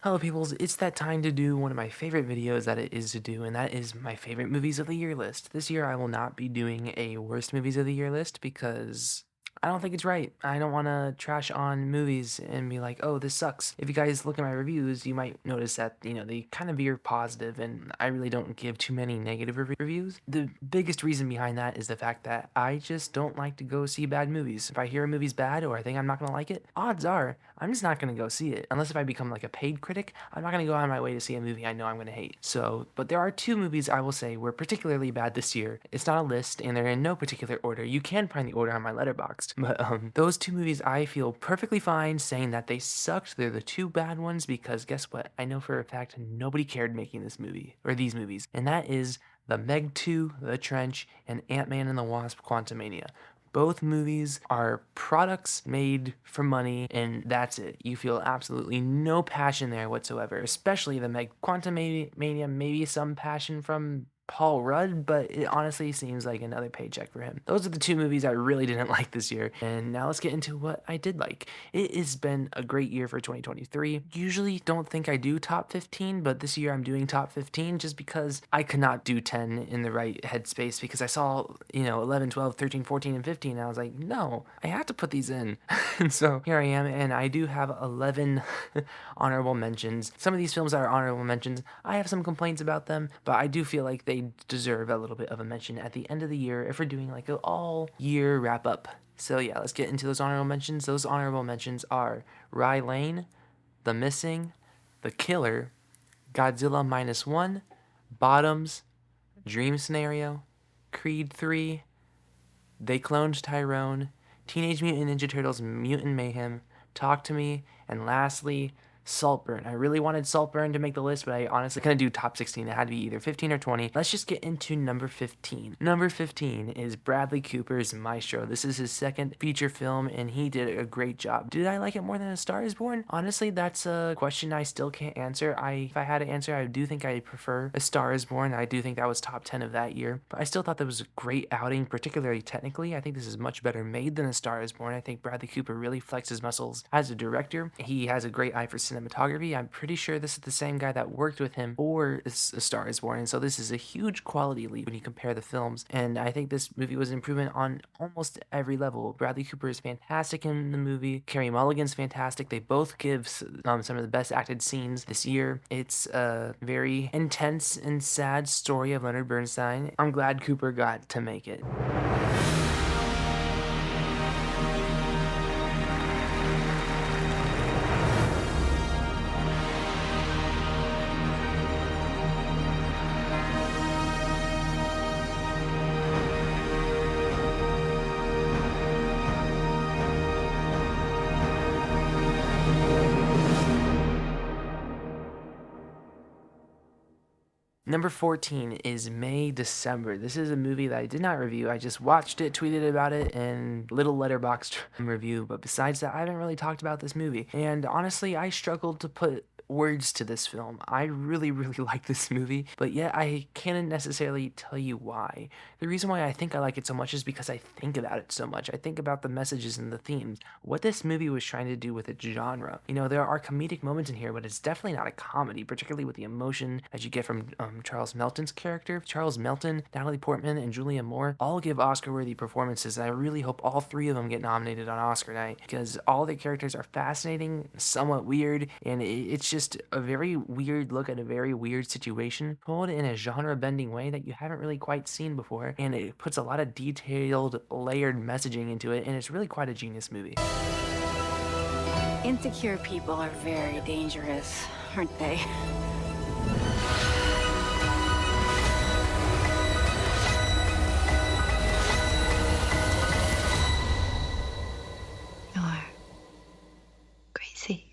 Hello peoples, it's that time to do one of my favorite videos that it is to do, and that is my favorite movies of the year list. This year I will not be doing a worst movies of the year list because I don't think it's right. I don't want to trash on movies and be like, oh, this sucks. If you guys look at my reviews, you might notice that, they kind of veer positive, and I really don't give too many negative reviews. The biggest reason behind that is the fact that I just don't like to go see bad movies. If I hear a movie's bad or I think I'm not going to like it, odds are I'm just not going to go see it. Unless if I become like a paid critic, I'm not going to go out of my way to see a movie I know I'm going to hate. So, but there are two movies I will say were particularly bad this year. It's not a list and they're in no particular order. You can find the order on my Letterboxd. But those two movies I feel perfectly fine saying that they sucked. They're the two bad ones because guess what? I know for a fact nobody cared making this movie or these movies. And that is The Meg 2, The Trench, and Ant-Man and the Wasp: Quantumania. Both movies are products made for money, and that's it. You feel absolutely no passion there whatsoever, especially the Meg Quantum Mania, maybe some passion from Paul Rudd, but it honestly seems like another paycheck for him. Those are the two movies I really didn't like this year, and now let's get into what I did like. It has been a great year for 2023. Usually don't think I do top 15, but this year I'm doing top 15 just because I could not do 10 in the right headspace because I saw, 11, 12, 13, 14, and 15, and I was like, no, I have to put these in. And so here I am, and I do have 11 honorable mentions. Some of these films that are honorable mentions, I have some complaints about them, but I do feel like they deserve a little bit of a mention at the end of the year if we're doing like an all year wrap up. So yeah, let's get into those honorable mentions. Those honorable mentions are Rye Lane, The Missing, The Killer, Godzilla Minus One, Bottoms, Dream Scenario, Creed 3, They Cloned Tyrone, Teenage Mutant Ninja Turtles Mutant Mayhem, Talk to Me, and lastly, Saltburn. I really wanted Saltburn to make the list, but I honestly couldn't do top 16. It had to be either 15 or 20. Let's just get into number 15. Number 15 is Bradley Cooper's Maestro. This is his second feature film, and he did a great job. Did I like it more than A Star is Born? Honestly, that's a question I still can't answer. If I had to answer, I do think I prefer A Star is Born. I do think that was top 10 of that year, but I still thought that was a great outing, particularly technically. I think this is much better made than A Star is Born. I think Bradley Cooper really flexed his muscles as a director. He has a great eye for cinematography. I'm pretty sure this is the same guy that worked with him for A Star is Born, and so this is a huge quality leap when you compare the films, and I think this movie was an improvement on almost every level. Bradley Cooper is fantastic in the movie. Carey Mulligan's fantastic. They both give some of the best acted scenes this year. It's a very intense and sad story of Leonard Bernstein. I'm glad Cooper got to make it. Number 14 is May December. This is a movie that I did not review. I just watched it, tweeted about it, and little letterboxed review. But besides that, I haven't really talked about this movie. And honestly, I struggled to put words to this film. I really, really like this movie, but yet I can't necessarily tell you why. The reason why I think I like it so much is because I think about it so much. I think about the messages and the themes, what this movie was trying to do with its genre. There are comedic moments in here, but it's definitely not a comedy, particularly with the emotion that you get from Charles Melton's character. Charles Melton, Natalie Portman, and Julia Moore all give Oscar-worthy performances, and I really hope all three of them get nominated on Oscar night because all their characters are fascinating, somewhat weird, and it's just a very weird look at a very weird situation told in a genre-bending way that you haven't really quite seen before, and it puts a lot of detailed, layered messaging into it, and it's really quite a genius movie. Insecure people are very dangerous, aren't they? You're crazy.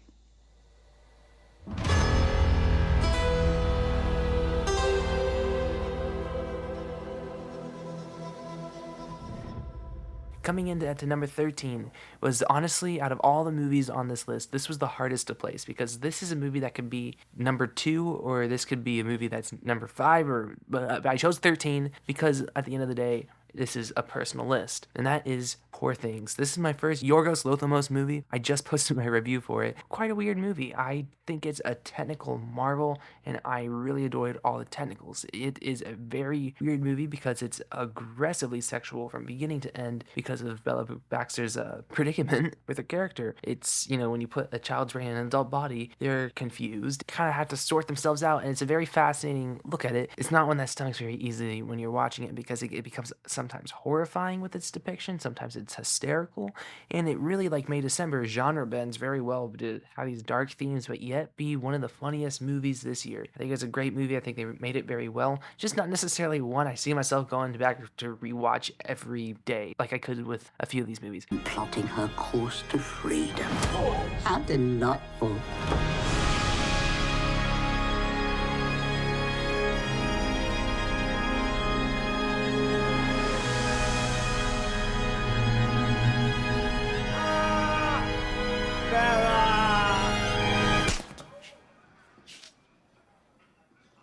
Coming into at number 13 was honestly, out of all the movies on this list, this was the hardest to place because this is a movie that could be number 2 or this could be a movie that's number 5, but I chose 13 because at the end of the day, This is a personal list, and that is Poor Things. This is my first Yorgos Lanthimos movie. I just posted my review for it. Quite a weird movie. I think it's a technical marvel, and I really adored all the technicals. It is a very weird movie because it's aggressively sexual from beginning to end because of Bella Baxter's predicament with her character. It's, when you put a child's brain in an adult body, they're confused, kind of have to sort themselves out, and it's a very fascinating look at it. It's not one that stomachs very easily when you're watching it because it becomes sometimes horrifying with its depiction, sometimes it's hysterical, and it really made December genre bends very well to have these dark themes but yet be one of the funniest movies this year. I think it's a great movie. I think they made it very well. Just not necessarily one I see myself going back to rewatch every day like I could with a few of these movies. Plotting her course to freedom. How delightful.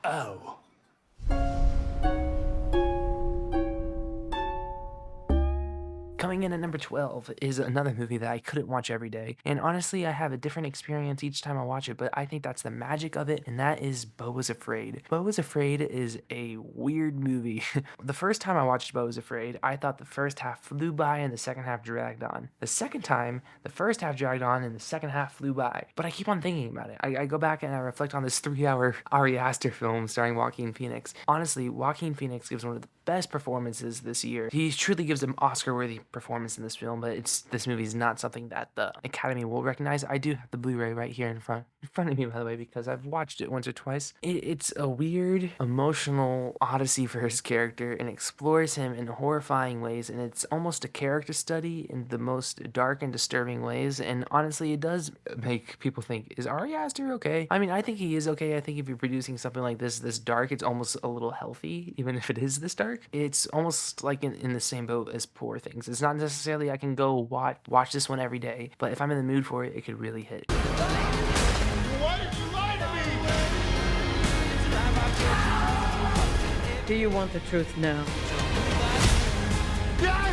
Oh. Coming in at number 12 is another movie that I couldn't watch every day. And honestly, I have a different experience each time I watch it, but I think that's the magic of it, and that is Beau Was Afraid. Beau Was Afraid is a weird movie. The first time I watched Beau Was Afraid, I thought the first half flew by and the second half dragged on. The second time, the first half dragged on and the second half flew by. But I keep on thinking about it. I go back and I reflect on this 3-hour Ari Aster film starring Joaquin Phoenix. Honestly, Joaquin Phoenix gives one of the best performances this year. He truly gives an Oscar-worthy performance in this film, but this movie is not something that the Academy will recognize. I do have the Blu-ray right here in front of me, by the way, because I've watched it once or twice. It's a weird, emotional odyssey for his character and explores him in horrifying ways, and it's almost a character study in the most dark and disturbing ways, and honestly, it does make people think, is Ari Aster okay? I mean, I think he is okay. I think if you're producing something like this dark, it's almost a little healthy, even if it is this dark. It's almost like in the same boat as Poor Things. It's not necessarily I can go watch this one every day, but if I'm in the mood for it, it could really hit. Why did you lie to me? Do you want the truth now? Yes!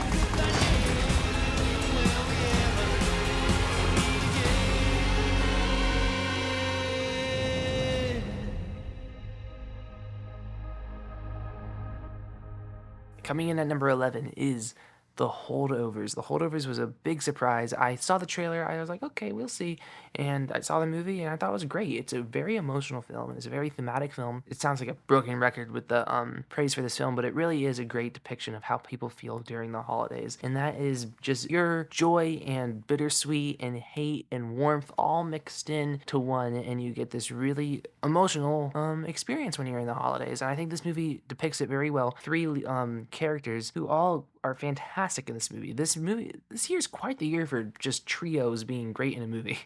Coming in at number 11 is The Holdovers. The Holdovers was a big surprise. I saw the trailer. I was like, okay, we'll see. And I saw the movie, and I thought it was great. It's a very emotional film. It's a very thematic film. It sounds like a broken record with the praise for this film, but it really is a great depiction of how people feel during the holidays. And that is just your joy and bittersweet and hate and warmth all mixed in to one, and you get this really emotional experience when you're in the holidays. And I think this movie depicts it very well. 3 characters who all are fantastic in this movie. This year is quite the year for just trios being great in a movie,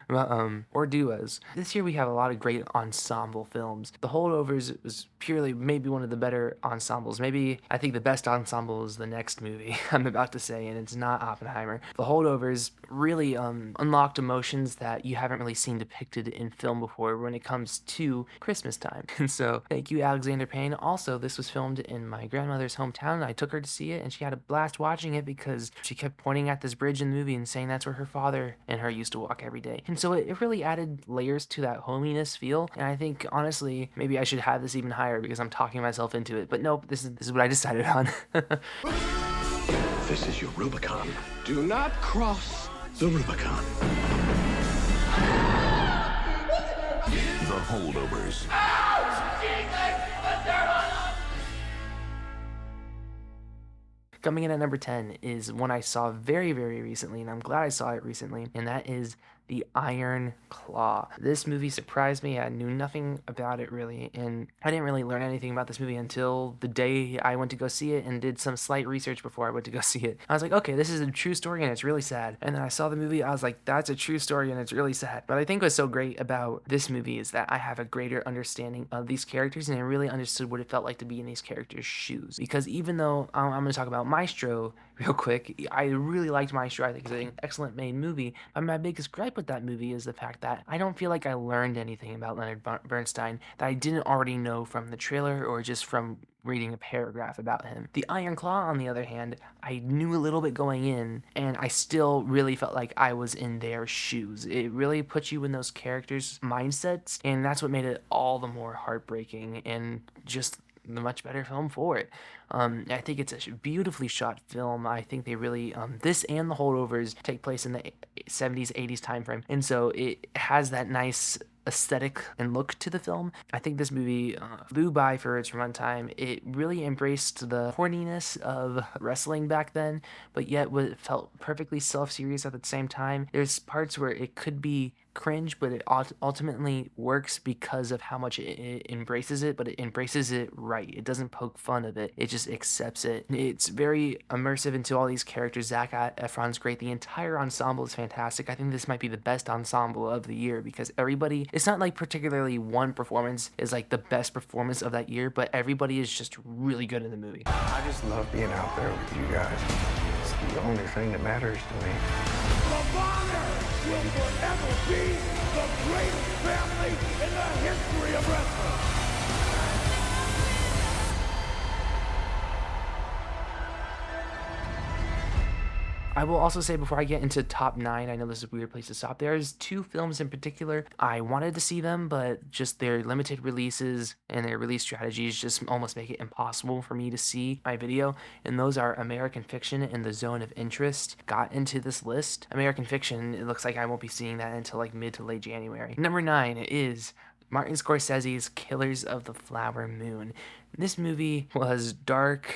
or duos. This year we have a lot of great ensemble films. The Holdovers was purely maybe one of the better ensembles. Maybe I think the best ensemble is the next movie I'm about to say, and it's not Oppenheimer. The Holdovers really unlocked emotions that you haven't really seen depicted in film before when it comes to Christmas time. And so thank you, Alexander Payne. Also, this was filmed in my grandmother's hometown, and I took her to see it, and she had a blast watching it because she kept pointing at this bridge in the movie and saying that's where her father and her used to walk every day. And so it really added layers to that hominess feel. And I think, honestly, maybe I should have this even higher because I'm talking myself into it. But nope, this is what I decided on. This is your Rubicon. Do not cross the Rubicon. The Holdovers. Coming in at number 10 is one I saw very, very recently, and I'm glad I saw it recently, and that is The Iron Claw. This movie surprised me. I knew nothing about it really, and I didn't really learn anything about this movie until the day I went to go see it and did some slight research before I went to go see it. I was like, okay, this is a true story and it's really sad. And then I saw the movie, I was like, that's a true story and it's really sad. But I think what's so great about this movie is that I have a greater understanding of these characters, and I really understood what it felt like to be in these characters' shoes. Because even though I'm going to talk about Maestro real quick, I really liked Maestro. I think it's an excellent made movie, but my biggest gripe with that movie is the fact that I don't feel like I learned anything about Leonard Bernstein that I didn't already know from the trailer or just from reading a paragraph about him. The Iron Claw, on the other hand, I knew a little bit going in, and I still really felt like I was in their shoes. It really puts you in those characters' mindsets, and that's what made it all the more heartbreaking and just the much better film for it. I think it's a beautifully shot film. I think they really, this and The Holdovers take place in the 70s, 80s time frame, and so it has that nice aesthetic and look to the film. I think this movie flew by for its runtime. It really embraced the horniness of wrestling back then, but yet felt perfectly self-serious at the same time. There's parts where it could be cringe, but it ultimately works because of how much it embraces it, but it embraces it right. It doesn't poke fun of it. It just accepts it. It's very immersive into all these characters. Zac Efron's great. The entire ensemble is fantastic. I think this might be the best ensemble of the year because everybody, it's not like particularly one performance is like the best performance of that year, but everybody is just really good in the movie. I just love being out there with you guys. It's the only thing that matters to me. The Bonner will forever be the greatest family in the history of wrestling. I will also say before I get into top 9, I know this is a weird place to stop. There's 2 films in particular. I wanted to see them, but just their limited releases and their release strategies just almost make it impossible for me to see my video. And those are American Fiction and The Zone of Interest. Got into this list. American Fiction, it looks like I won't be seeing that until like mid to late January. Number 9 is Martin Scorsese's Killers of the Flower Moon. This movie was dark.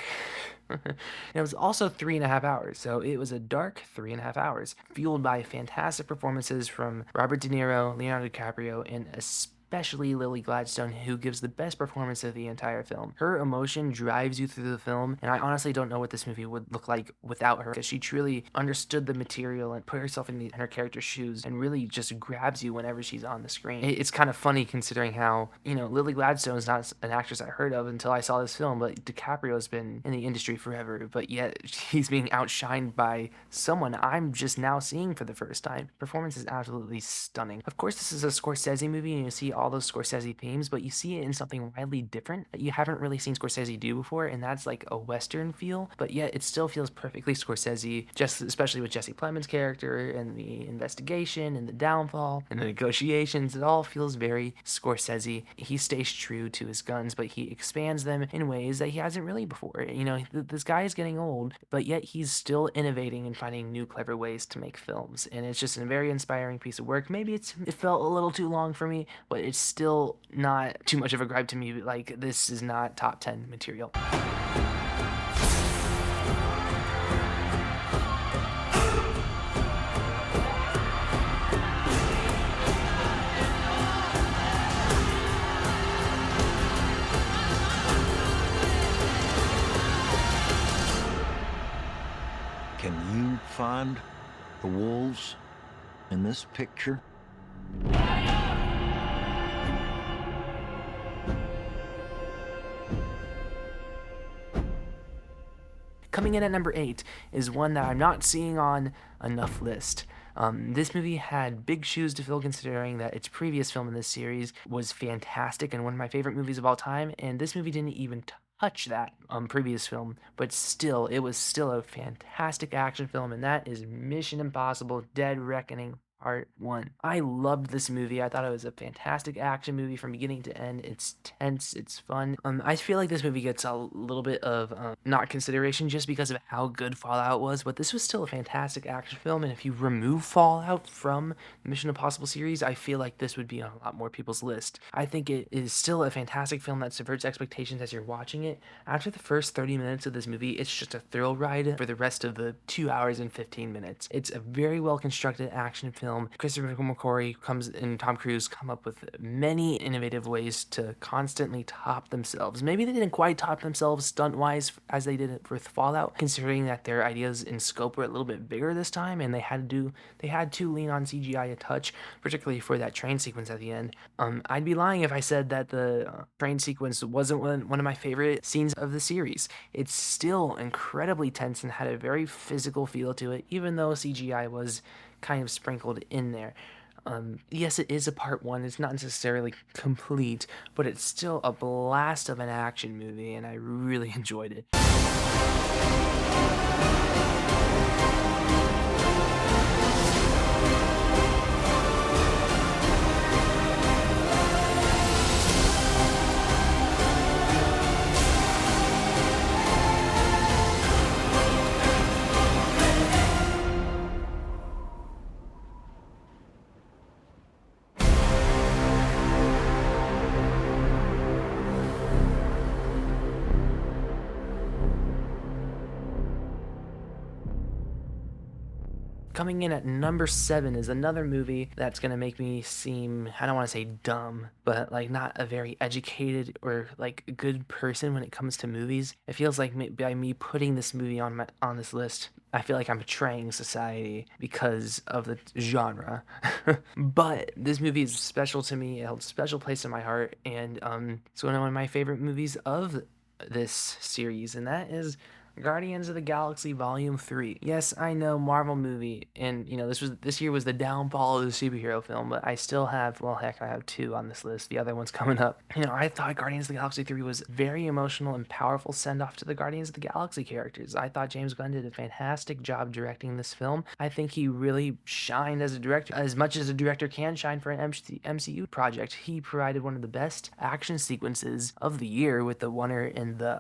It was also 3.5 hours, so it was a dark 3.5 hours, fueled by fantastic performances from Robert De Niro, Leonardo DiCaprio, and especially Lily Gladstone, who gives the best performance of the entire film. Her emotion drives you through the film, and I honestly don't know what this movie would look like without her, because she truly understood the material and put herself in her character's shoes and really just grabs you whenever she's on the screen. It's kind of funny considering how, Lily Gladstone is not an actress I heard of until I saw this film, but DiCaprio's been in the industry forever, but yet he's being outshined by someone I'm just now seeing for the first time. Performance is absolutely stunning. Of course, this is a Scorsese movie, and you see all those Scorsese themes, but you see it in something widely different that you haven't really seen Scorsese do before, and that's like a Western feel, but yet it still feels perfectly Scorsese, just especially with Jesse Plemons' character and the investigation and the downfall and the negotiations. It all feels very Scorsese. He stays true to his guns, but he expands them in ways that he hasn't really before. This guy is getting old, but yet he's still innovating and finding new clever ways to make films, and it's just a very inspiring piece of work. Maybe it felt a little too long for me, but it's still not too much of a gripe to me. Like, this is not top 10 material. Can you find the wolves in this picture? Coming in at number 8 is one that I'm not seeing on enough list. This movie had big shoes to fill considering that its previous film in this series was fantastic and one of my favorite movies of all time, and this movie didn't even touch that previous film, but still, it was still a fantastic action film, and that is Mission Impossible: Dead Reckoning Part 1. I loved this movie. I thought it was a fantastic action movie from beginning to end. It's tense, it's fun. I feel like this movie gets a little bit of not consideration just because of how good Fallout was, but this was still a fantastic action film, and if you remove Fallout from the Mission Impossible series, I feel like this would be on a lot more people's list. I think it is still a fantastic film that subverts expectations as you're watching it. After the first 30 minutes of this movie, it's just a thrill ride for the rest of the 2 hours and 15 minutes. It's a very well constructed action film. Christopher McQuarrie and Tom Cruise come up with many innovative ways to constantly top themselves. Maybe they didn't quite top themselves stunt-wise as they did it with Fallout, considering that their ideas in scope were a little bit bigger this time, and they had to lean on CGI a touch, particularly for that train sequence at the end. I'd be lying if I said that the train sequence wasn't one of my favorite scenes of the series. It's still incredibly tense and had a very physical feel to it, even though CGI was kind of sprinkled in there. Yes, it is a part one. It's not necessarily complete, but it's still a blast of an action movie, and I really enjoyed it. Coming in at number 7 is another movie that's gonna make me seem, I don't want to say dumb, but like not a very educated or like good person when it comes to movies. It feels like by me putting this movie on this list, I feel like I'm betraying society because of the genre. But this movie is special to me. It held a special place in my heart, and it's one of my favorite movies of this series, and that is Guardians of the Galaxy Volume 3. Yes, I know, Marvel movie, and this year was the downfall of the superhero film, but I still have, well, heck, I have 2 on this list. The other one's coming up. I thought Guardians of the Galaxy 3 was very emotional and powerful send-off to the Guardians of the Galaxy characters. I thought James Gunn did a fantastic job directing this film. I think he really shined as a director, as much as a director can shine for an MCU project. He provided one of the best action sequences of the year with the oneer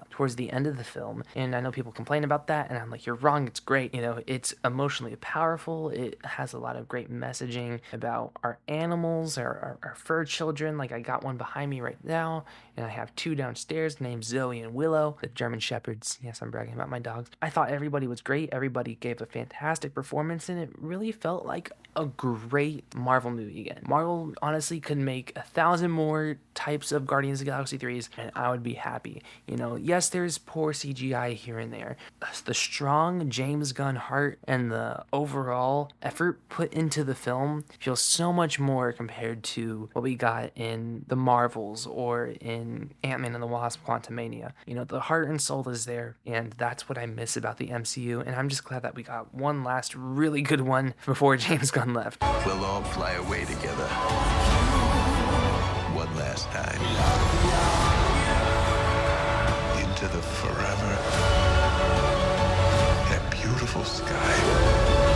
towards the end of the film, and I know people complain about that, and I'm like, you're wrong, it's great. It's emotionally powerful. It has a lot of great messaging about our animals, our fur children. Like, I got one behind me right now, and I have 2 downstairs named Zoe and Willow, the German Shepherds. Yes, I'm bragging about my dogs. I thought everybody was great. Everybody gave a fantastic performance, and it really felt like a great Marvel movie again. Marvel honestly could make 1,000 more types of Guardians of the Galaxy 3s, and I would be happy. Yes, there's poor CGI here and there. The strong James Gunn heart and the overall effort put into the film feels so much more compared to what we got in the Marvels or in Ant-Man and the Wasp: Quantumania. The heart and soul is there, and that's what I miss about the MCU, and I'm just glad that we got one last really good one before James Gunn left. We'll all fly away together. One last time. Into the forever. That beautiful sky.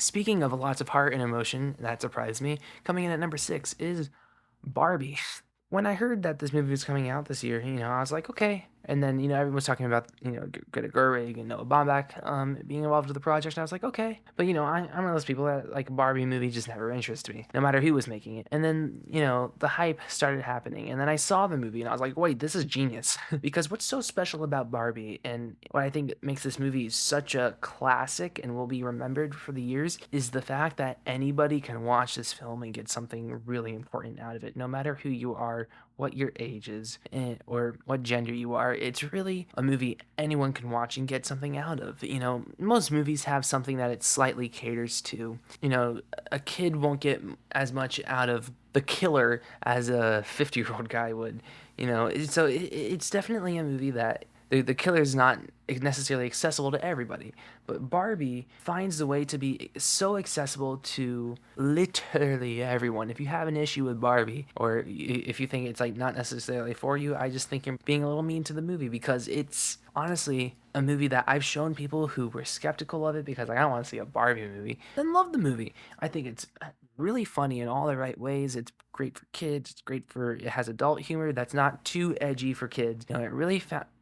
Speaking of lots of heart and emotion, that surprised me. Coming in at number 6 is Barbie. When I heard that this movie was coming out this year, I was like, okay. And then, everyone was talking about, Greta Gerwig and Noah Baumbach being involved with the project. And I was like, okay. But, I'm one of those people that, like, a Barbie movie just never interested me, no matter who was making it. And then, the hype started happening. And then I saw the movie and I was like, wait, this is genius. Because what's so special about Barbie, and what I think makes this movie such a classic and will be remembered for the years, is the fact that anybody can watch this film and get something really important out of it, no matter who you are, what your age is, or what gender you are. It's really a movie anyone can watch and get something out of. Most movies have something that it slightly caters to. A kid won't get as much out of The Killer as a 50-year-old guy would. So it's definitely a movie that the Killer is not necessarily accessible to everybody, but Barbie finds a way to be so accessible to literally everyone. If you have an issue with Barbie, or if you think it's like not necessarily for you, I just think you're being a little mean to the movie, because it's honestly a movie that I've shown people who were skeptical of it because I don't want to see a Barbie movie, then love the movie. I think it's really funny in all the right ways. It's great for kids. It has adult humor that's not too edgy for kids. It really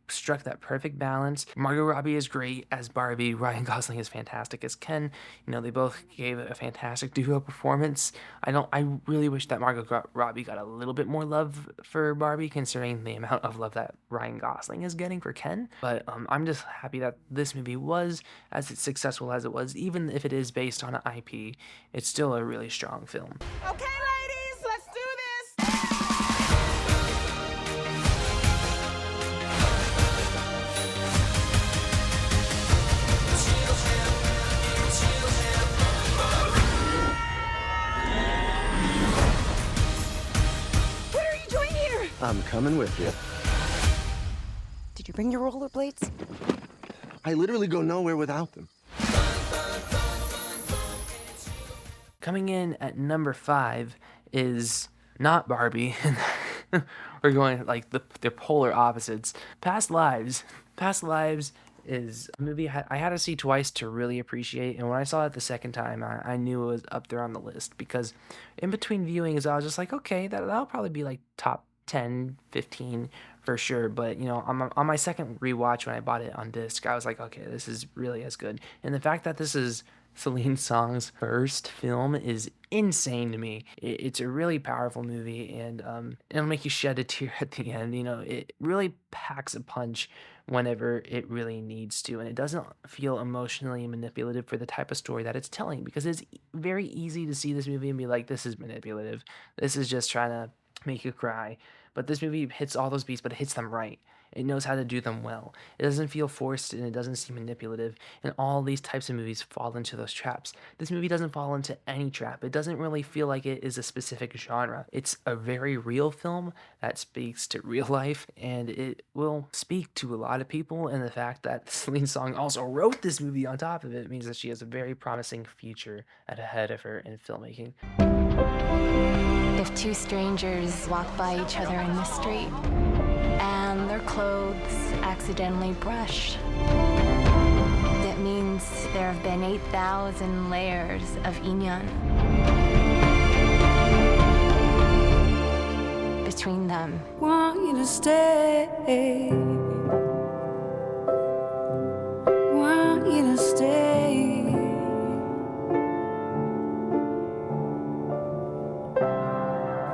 struck that perfect balance. Margot Robbie is great as Barbie. Ryan Gosling is fantastic as Ken. They both gave a fantastic duo performance. I really wish that Margot Robbie got a little bit more love for Barbie, considering the amount of love that Ryan Gosling is getting for Ken. But I'm just happy that this movie was as successful as it was. Even if it is based on an IP, it's still a really strong film. Okay, ladies, let's do this. I'm coming with you. Did you bring your rollerblades? I literally go nowhere without them. Coming in at number 5 is not Barbie. We're going like the polar opposites. Past Lives. Past Lives is a movie I had to see twice to really appreciate, and when I saw it the second time, I knew it was up there on the list, because in between viewings I was just like, okay, that'll probably be like top 10, 15 for sure. But on my second rewatch when I bought it on disc, I was like, okay, this is really as good. And the fact that this is Celine Song's first film is insane to me. It's a really powerful movie, and it'll make you shed a tear at the end. It really packs a punch whenever it really needs to, and it doesn't feel emotionally manipulative for the type of story that it's telling, because it's very easy to see this movie and be like, this is manipulative. This is just trying to make you cry. But this movie hits all those beats, but it hits them right. It knows how to do them well. It doesn't feel forced, and it doesn't seem manipulative. And all these types of movies fall into those traps. This movie doesn't fall into any trap. It doesn't really feel like it is a specific genre. It's a very real film that speaks to real life, and it will speak to a lot of people. And the fact that Celine Song also wrote this movie on top of it means that she has a very promising future ahead of her in filmmaking. If two strangers walk by each other in the street and their clothes accidentally brush, that means there have been 8,000 layers of inyan between them. Want you to stay. Want you to stay.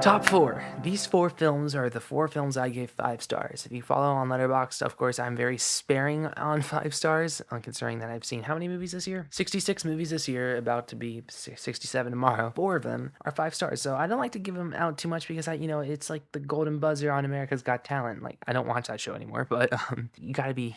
Top 4. These 4 films are the 4 films I gave 5 stars. If you follow on Letterboxd, of course, I'm very sparing on 5 stars, considering that I've seen how many movies this year? 66 movies this year, about to be 67 tomorrow. 4 of them are 5 stars, so I don't like to give them out too much, because it's like the golden buzzer on America's Got Talent. Like, I don't watch that show anymore, but you gotta be,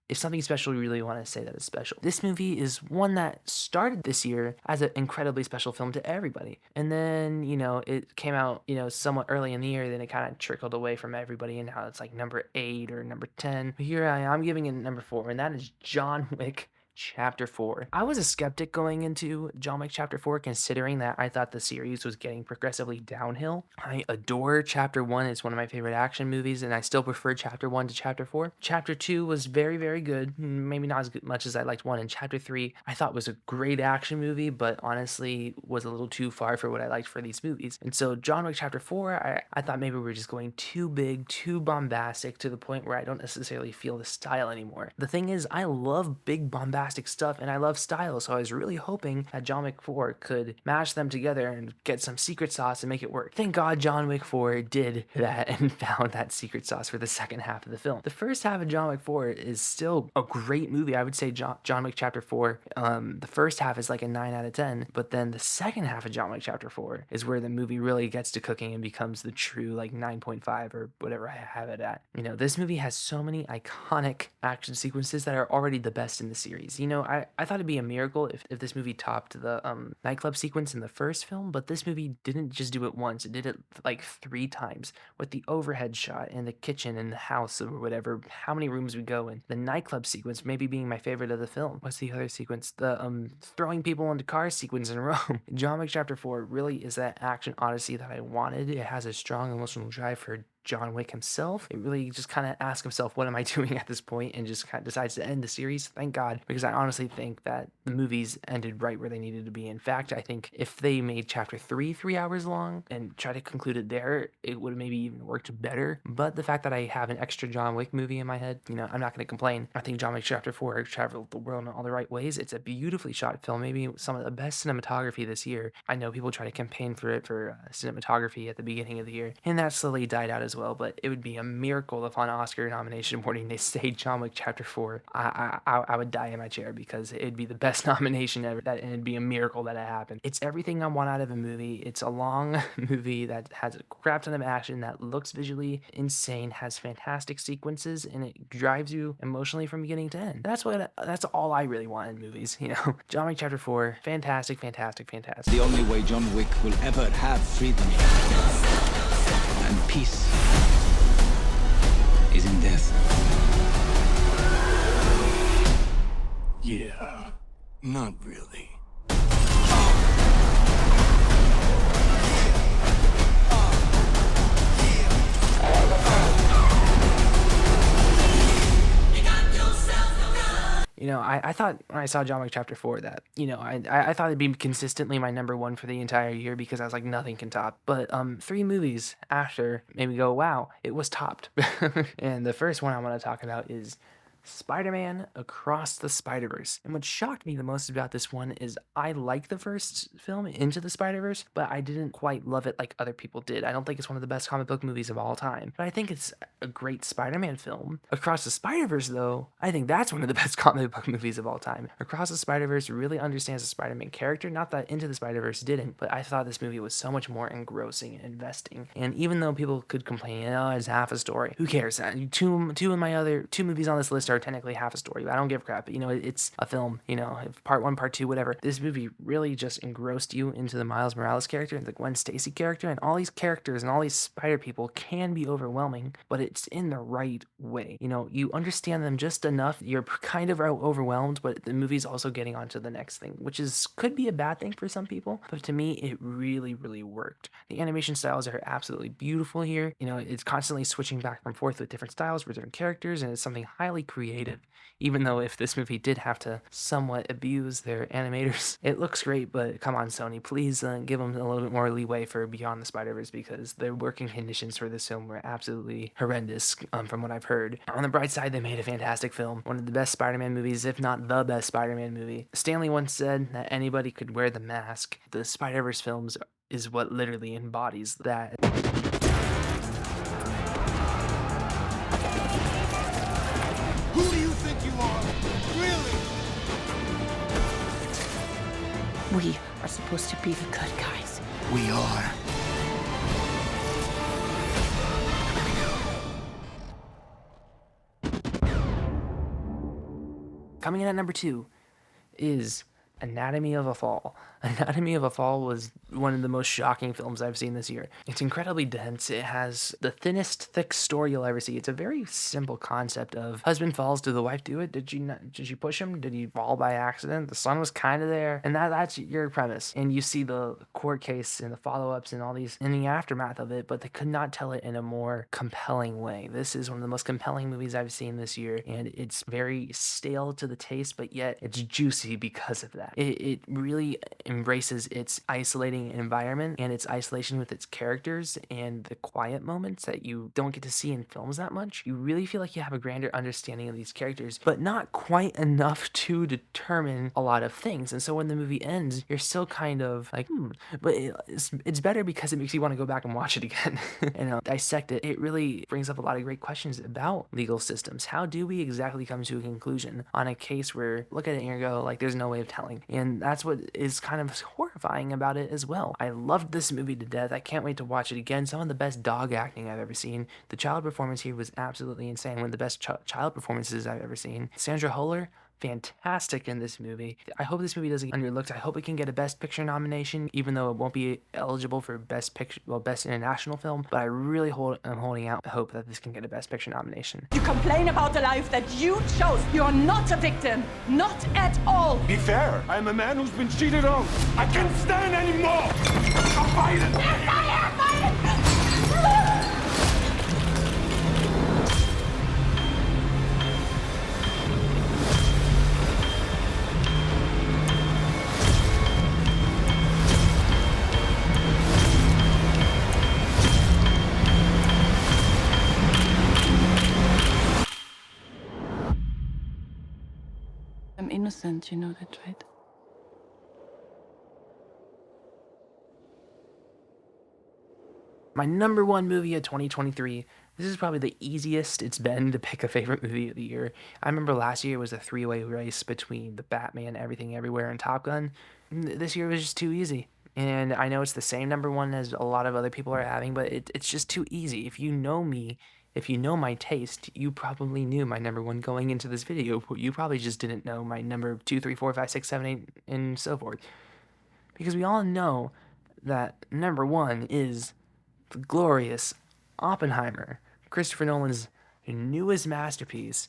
if something's special, you really want to say that it's special. This movie is one that started this year as an incredibly special film to everybody. And then, it came out, somewhat early in the year, then it kind of trickled away from everybody, and now it's like number 8 or number 10. Here I'm giving it number 4, and that is John Wick Chapter 4. I was a skeptic going into John Wick Chapter 4, considering that I thought the series was getting progressively downhill. I adore Chapter 1. It's one of my favorite action movies, and I still prefer Chapter 1 to Chapter 4. Chapter 2 was very, very good. Maybe not as much as I liked 1. And Chapter 3, I thought was a great action movie, but honestly was a little too far for what I liked for these movies. And so John Wick Chapter 4, I thought maybe we were just going too big, too bombastic, to the point where I don't necessarily feel the style anymore. The thing is, I love big bombastic stuff, and I love style, so I was really hoping that John Wick 4 could mash them together and get some secret sauce and make it work. Thank God John Wick 4 did that and found that secret sauce for the second half of the film. The first half of John Wick 4 is still a great movie. I would say John Wick Chapter 4, the first half is like a 9 out of 10, but then the second half of John Wick Chapter 4 is where the movie really gets to cooking and becomes the true like 9.5 or whatever I have it at. This movie has so many iconic action sequences that are already the best in the series. I thought it'd be a miracle if this movie topped the nightclub sequence in the first film, but this movie didn't just do it once. It did it like 3 times, with the overhead shot in the kitchen and the house or whatever, how many rooms we go in. The nightclub sequence maybe being my favorite of the film. What's the other sequence? The throwing people into cars sequence in Rome. John Wick Chapter 4 really is that action odyssey that I wanted. It has a strong emotional drive for John Wick himself. It really just kind of asks himself, what am I doing at this point, and just kind of decides to end the series. Thank God, because I honestly think that the movies ended right where they needed to be. In fact, I think if they made Chapter 3 3 hours long and tried to conclude it there, it would have maybe even worked better. But the fact that I have an extra John Wick movie in my head, I'm not going to complain. I think John Wick Chapter 4 traveled the world in all the right ways. It's a beautifully shot film, maybe some of the best cinematography this year. I know people try to campaign for it for cinematography at the beginning of the year, and that slowly died out as well, but it would be a miracle if on Oscar nomination morning they say John Wick Chapter 4. I would die in my chair, because it'd be the best nomination ever, and it'd be a miracle that it happened. It's everything I want out of a movie. It's a long movie that has a crap ton of action, that looks visually insane, has fantastic sequences, and it drives you emotionally from beginning to end. That's all I really want in movies, John Wick Chapter 4, fantastic, fantastic, fantastic. The only way John Wick will ever have freedom and peace I thought when I saw John Wick Chapter 4 that, I thought it'd be consistently my number one for the entire year because I was like, nothing can top. But 3 movies after made me go, wow, it was topped. And the first one I want to talk about is Spider-Man Across the Spiderverse. And what shocked me the most about this one is I like the first film, Into the Spiderverse, but I didn't quite love it like other people did. I don't think it's one of the best comic book movies of all time, but I think it's a great Spider-Man film. Across the Spiderverse, though, I think that's one of the best comic book movies of all time. Across the Spiderverse really understands the Spider-Man character, not that Into the Spiderverse didn't, but I thought this movie was so much more engrossing and investing. And even though people could complain, oh, it's half a story, who cares? Two of my other 2 movies on this list are technically half a story, but I don't give a crap. It's a film, part 1, part 2, whatever. This movie really just engrossed you into the Miles Morales character and the Gwen Stacy character, and all these characters and all these spider people can be overwhelming, but it's in the right way. You understand them just enough. You're kind of overwhelmed, but the movie's also getting on to the next thing, which could be a bad thing for some people, but to me, it really, really worked. The animation styles are absolutely beautiful here. It's constantly switching back and forth with different styles for different characters, and it's something highly creative. Even though if this movie did have to somewhat abuse their animators, it looks great, but come on, Sony, please give them a little bit more leeway for Beyond the Spider-Verse because the working conditions for this film were absolutely horrendous, from what I've heard. On the bright side, they made a fantastic film, one of the best Spider-Man movies, if not the best Spider-Man movie. Stanley once said that anybody could wear the mask. The Spider-Verse films is what literally embodies that. Who do you think you are? Really? We are supposed to be the good guys. We are. Coming in at number 2 is Anatomy of a Fall. Anatomy of a Fall was one of the most shocking films I've seen this year. It's incredibly dense. It has the thinnest, thick story you'll ever see. It's a very simple concept of husband falls, did the wife do it? Did she push him? Did he fall by accident? The son was kind of there. And that's your premise. And you see the court case and the follow-ups and all these in the aftermath of it, but they could not tell it in a more compelling way. This is one of the most compelling movies I've seen this year, and it's very stale to the taste, but yet it's juicy because of that. It really embraces its isolating environment and its isolation with its characters and the quiet moments that you don't get to see in films that much. You really feel like you have a grander understanding of these characters, but not quite enough to determine a lot of things. And so when the movie ends, you're still kind of like, but it's better because it makes you want to go back and watch it again and dissect it. It really brings up a lot of great questions about legal systems. How do we exactly come to a conclusion on a case where look at it and you go like, there's no way of telling. And that's what is kind of horrifying about it as well. I loved this movie to death. I can't wait to watch it again. Some of the best dog acting I've ever seen. The child performance here was absolutely insane. One of the best child performances I've ever seen. Sandra Huller, fantastic in this movie. I hope this movie doesn't get underlooked. I hope it can get a Best Picture nomination, even though it won't be eligible for Best International Film. But I really am holding out hope that this can get a Best Picture nomination. You complain about the life that you chose. You're not a victim. Not at all. Be fair. I am a man who's been cheated on. I can't stand anymore. I'm fighting. I'm innocent, you know that, right? My number 1 movie of 2023. This is probably the easiest it's been to pick a favorite movie of the year. I remember last year was a 3-way race between The Batman, Everything Everywhere, and Top Gun. This year was just too easy. And I know it's the same number 1 as a lot of other people are having, but it's just too easy. If you know me, if you know my taste, you probably knew my number 1 going into this video. You probably just didn't know my number 2, 3, 4, 5, 6, 7, 8, and so forth. Because we all know that number 1 is the glorious Oppenheimer, Christopher Nolan's newest masterpiece.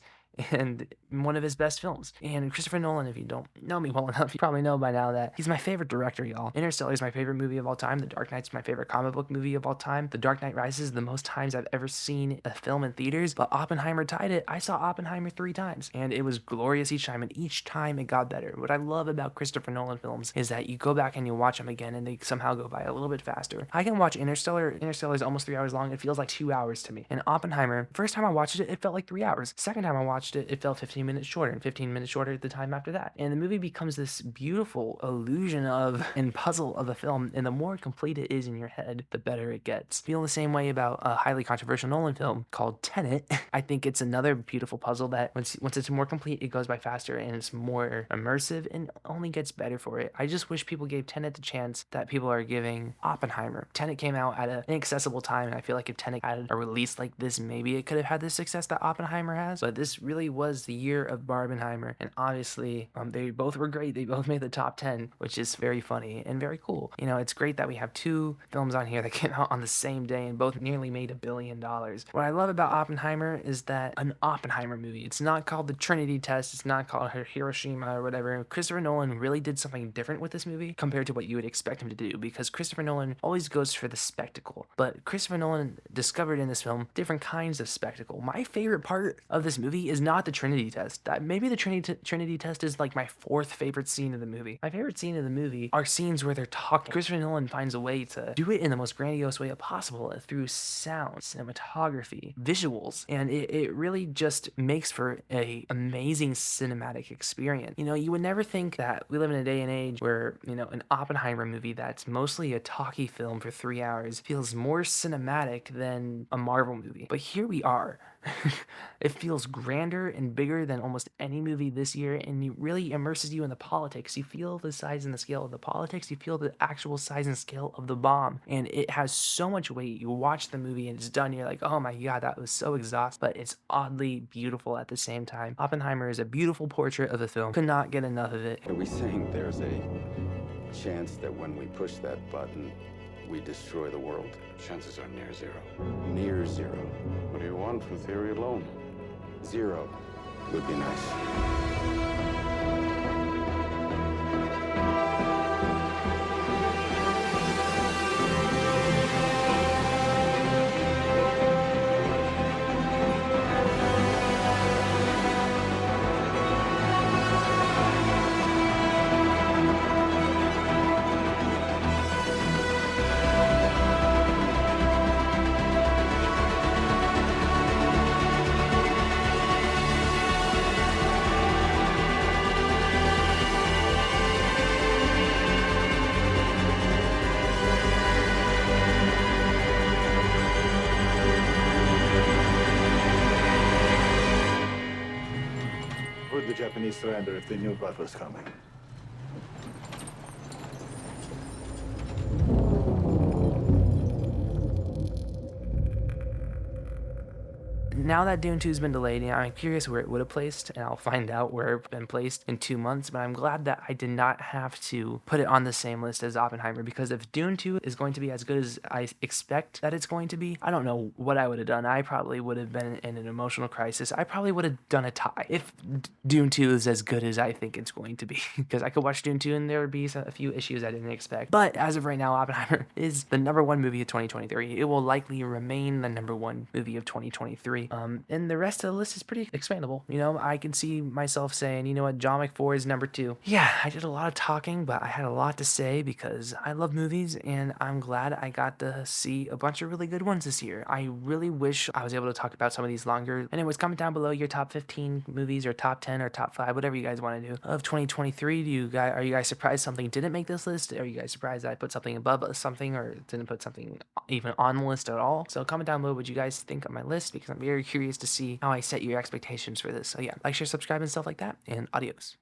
And one of his best films. And Christopher Nolan, if you don't know me well enough, you probably know by now that he's my favorite director, y'all. Interstellar is my favorite movie of all time. The Dark Knight's my favorite comic book movie of all time. The Dark Knight Rises is the most times I've ever seen a film in theaters, but Oppenheimer tied it. I saw Oppenheimer 3 times, and it was glorious each time, and each time it got better. What I love about Christopher Nolan films is that you go back and you watch them again, and they somehow go by a little bit faster. I can watch Interstellar. Interstellar is almost 3 hours long. It feels like 2 hours to me. And Oppenheimer, first time I watched it, it felt like 3 hours. Second time I watched it, it felt 15 minutes shorter, and 15 minutes shorter the time after that. And the movie becomes this beautiful illusion of and puzzle of a film, and the more complete it is in your head, the better it gets. Feel the same way about a highly controversial Nolan film called Tenet. I think it's another beautiful puzzle that once it's more complete, it goes by faster and it's more immersive and only gets better for it. I just wish people gave Tenet the chance that people are giving Oppenheimer. Tenet came out at an inaccessible time, and I feel like if Tenet had a release like this, maybe it could have had the success that Oppenheimer has. But this really was the year of Barbenheimer, and obviously they both were great. They both made the top 10, which is very funny and very cool. You know, it's great that we have two films on here that came out on the same day and both nearly made $1 billion. What I love about Oppenheimer is that an Oppenheimer movie, it's not called the Trinity Test, it's not called Hiroshima or whatever. Christopher Nolan really did something different with this movie compared to what you would expect him to do, because Christopher Nolan always goes for the spectacle, but Christopher Nolan discovered in this film different kinds of spectacle. My favorite part of this movie is not the Trinity Test. Maybe the Trinity Test is like my fourth favorite scene of the movie. My favorite scene of the movie are scenes where they're talking. Christopher Nolan finds a way to do it in the most grandiose way possible through sound, cinematography, visuals, and it really just makes for a amazing cinematic experience. You know, you would never think that we live in a day and age where, you know, an Oppenheimer movie that's mostly a talkie film for 3 hours feels more cinematic than a Marvel movie. But here we are. It feels grander and bigger than almost any movie this year, and it really immerses you in the politics. You feel the size and the scale of the politics, you feel the actual size and scale of the bomb, and it has so much weight. You watch the movie and it's done, you're like, oh my god, that was so exhausting, but it's oddly beautiful at the same time. Oppenheimer is a beautiful portrait of the film. Could not get enough of it. Are we saying there's a chance that when we push that button, we destroy the world? Chances are near zero. Near zero. What do you want from theory alone? Zero would be nice. Would the Japanese surrender if they knew what was coming? Now that Dune 2's been delayed, you know, I'm curious where it would have placed, and I'll find out where it's been placed in 2 months, but I'm glad that I did not have to put it on the same list as Oppenheimer, because if Dune 2 is going to be as good as I expect that it's going to be, I don't know what I would have done. I probably would have been in an emotional crisis. I probably would have done a tie if Dune 2 is as good as I think it's going to be, because I could watch Dune 2 and there would be a few issues I didn't expect. But as of right now, Oppenheimer is the #1 movie of 2023. It will likely remain the #1 movie of 2023. And the rest of the list is pretty expandable. You know, I can see myself saying, you know what, John Wick 4 is #2. Yeah, I did a lot of talking, but I had a lot to say because I love movies, and I'm glad I got to see a bunch of really good ones this year. I really wish I was able to talk about some of these longer. Anyways, comment down below your top 15 movies or top 10 or top 5, whatever you guys want to do, of 2023. Are you guys surprised something didn't make this list? Are you guys surprised that I put something above something or didn't put something even on the list at all? So comment down below what you guys think of my list, because I'm very curious to see how I set your expectations for this. So yeah, like, share, subscribe, and stuff like that, and adios.